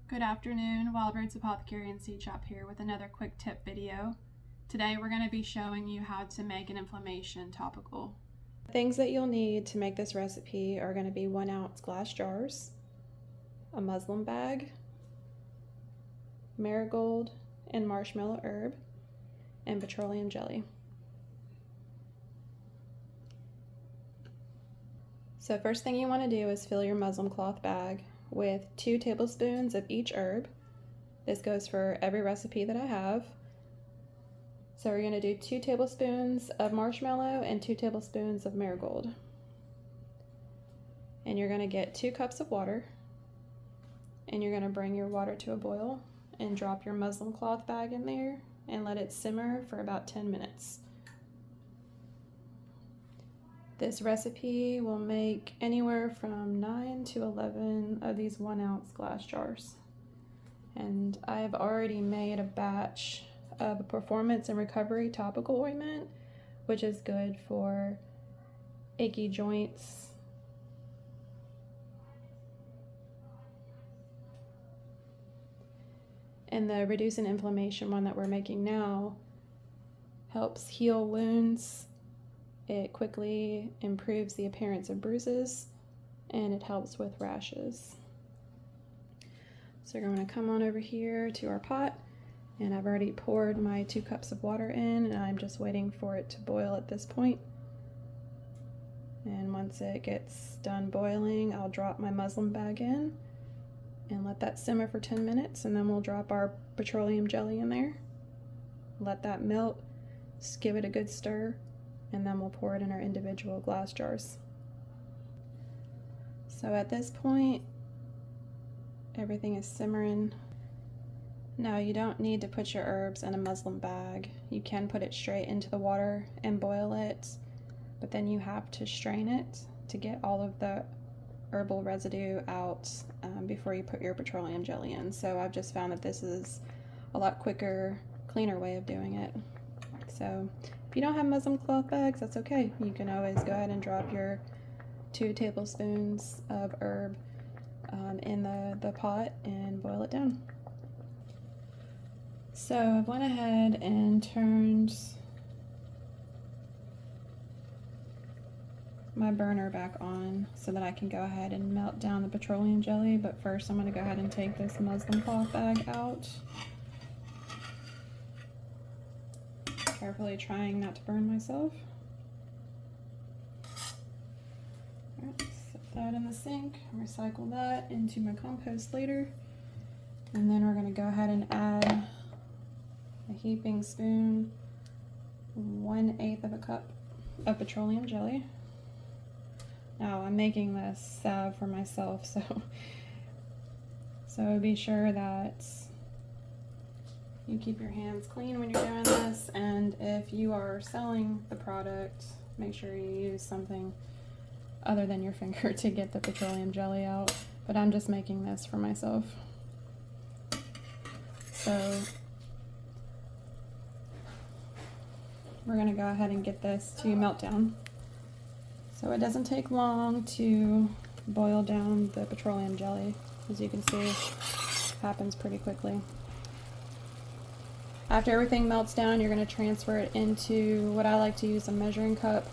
Good afternoon, Wildbird's Apothecary and Seed Shop here with another quick tip video. Today we're going to be showing you how to make an inflammation topical. The things that you'll need to make this recipe are going to be 1 ounce glass jars, a muslin bag, marigold and marshmallow herb, and petroleum jelly. So first thing you want to do is fill your muslin cloth bag with 2 tablespoons of each herb. This goes for every recipe that I have. So we're going to do 2 tablespoons of marshmallow and 2 tablespoons of marigold. And you're going to get 2 cups of water, and you're going to bring your water to a boil and drop your muslin cloth bag in there and let it simmer for about 10 minutes. This recipe will make anywhere from 9 to 11 of these 1 ounce glass jars. And I've already made a batch of a performance and recovery topical ointment, which is good for achy joints, and the reducing inflammation one that we're making now helps heal wounds. It quickly improves the appearance of bruises, and it helps with rashes. So we're going to come on over here to our pot, and I've already poured my 2 cups of water in, and I'm just waiting for it to boil at this point. And once it gets done boiling, I'll drop my muslin bag in and let that simmer for 10 minutes, and then we'll drop our petroleum jelly in there, let that melt, just give it a good stir, and then we'll pour it in our individual glass jars. So at this point, everything is simmering. Now you don't need to put your herbs in a muslin bag. You can put it straight into the water and boil it, but then you have to strain it to get all of the herbal residue out before you put your petroleum jelly in. So I've just found that this is a lot quicker, cleaner way of doing it. So if you don't have muslin cloth bags, that's okay. You can always go ahead and drop your 2 tablespoons of herb in the pot and boil it down. So I've went ahead and turned my burner back on so that I can go ahead and melt down the petroleum jelly, but first I'm going to go ahead and take this muslin cloth bag out. Carefully trying not to burn myself. Alright, set that in the sink, recycle that into my compost later, and then we're going to go ahead and add a heaping spoon, 1/8 of a cup of petroleum jelly. Now I'm making this salve for myself, so be sure that you keep your hands clean when you're doing this, and if you are selling the product, make sure you use something other than your finger to get the petroleum jelly out, but I'm just making this for myself. So we're going to go ahead and get this to melt down. So it doesn't take long to boil down the petroleum jelly. As you can see, it happens pretty quickly. After everything melts down, you're going to transfer it into what I like to use, a measuring cup,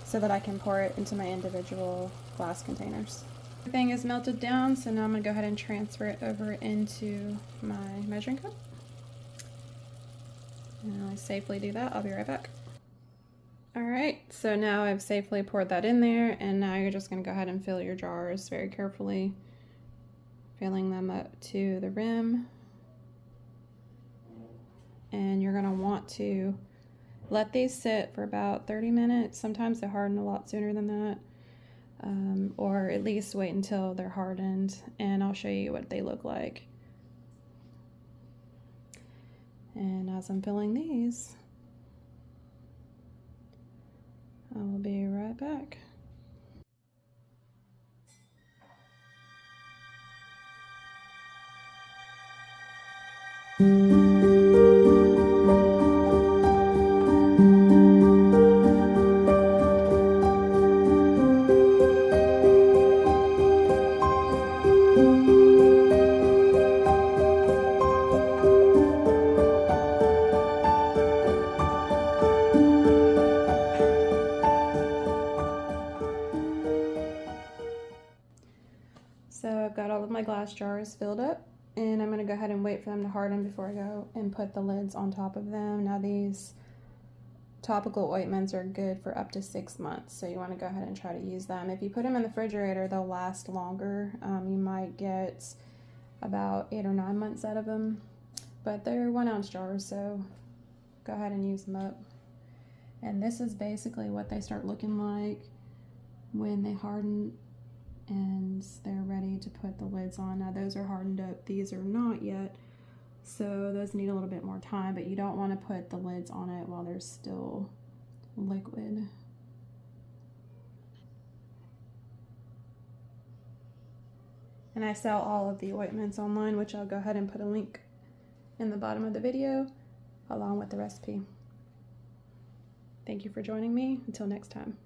so that I can pour it into my individual glass containers. Everything is melted down, so now I'm going to go ahead and transfer it over into my measuring cup. And I'll safely do that. I'll be right back. Alright, so now I've safely poured that in there, and now you're just going to go ahead and fill your jars very carefully, filling them up to the rim. And you're going to want to let these sit for about 30 minutes. Sometimes they harden a lot sooner than that, or at least wait until they're hardened, and I'll show you what they look like. And as I'm filling these, I will be right back. got all of my glass jars filled up, and I'm going to go ahead and wait for them to harden before I go and put the lids on top of them. Now these topical ointments are good for up to 6 months, so you want to go ahead and try to use them. If you put them in the refrigerator, they'll last longer. You might get about 8 or 9 months out of them, but they're 1 ounce jars, so go ahead and use them up. And this is basically what they start looking like when they harden and they're ready to put the lids on. Now those are hardened up, these are not yet, so those need a little bit more time, but you don't want to put the lids on it while they're still liquid. And I sell all of the ointments online, which I'll go ahead and put a link in the bottom of the video along with the recipe. Thank you for joining me. Until next time.